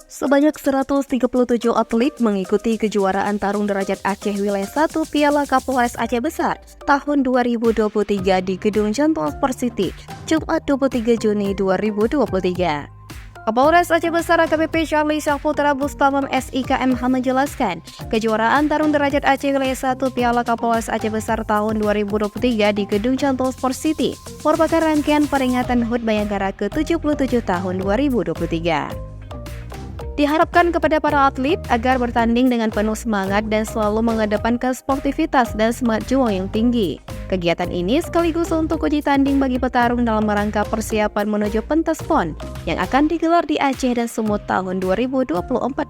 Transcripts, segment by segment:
Sebanyak 137 atlet mengikuti kejuaraan tarung derajat Aceh Wilayah 1 Piala Kapolres Aceh Besar tahun 2023 di Gedung Jantung Sport City, Jumat 23 Juni 2023. Kapolres Aceh Besar AKBP Charlie Syahputra Bustamam SIKMH menjelaskan, kejuaraan tarung derajat Aceh Wilayah 1 Piala Kapolres Aceh Besar tahun 2023 di Gedung Jantung Sport City merupakan rangkaian peringatan HUT Bayangkara ke-77 tahun 2023. Diharapkan kepada para atlet agar bertanding dengan penuh semangat dan selalu mengedepankan sportivitas dan semangat juang yang tinggi. Kegiatan ini sekaligus untuk uji tanding bagi petarung dalam rangka persiapan menuju pentas PON yang akan digelar di Aceh dan Sumut tahun 2024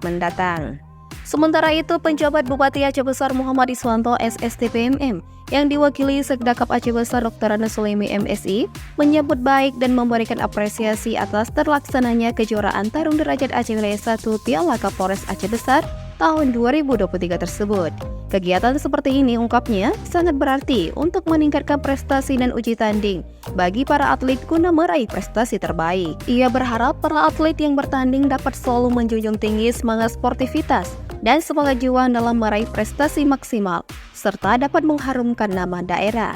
mendatang. Sementara itu, penjabat Bupati Aceh Besar Muhammad Iswanto SSTPMM yang diwakili Sekdakap Aceh Besar Dr. Rana Sulemi MSI menyambut baik dan memberikan apresiasi atas terlaksananya kejuaraan tarung derajat Aceh Wilayah 1 Piala Kapolres Aceh Besar tahun 2023 tersebut. Kegiatan seperti ini, ungkapnya, sangat berarti untuk meningkatkan prestasi dan uji tanding bagi para atlet guna meraih prestasi terbaik. Ia berharap para atlet yang bertanding dapat selalu menjunjung tinggi semangat sportivitas dan semangat juang dalam meraih prestasi maksimal, serta dapat mengharumkan nama daerah.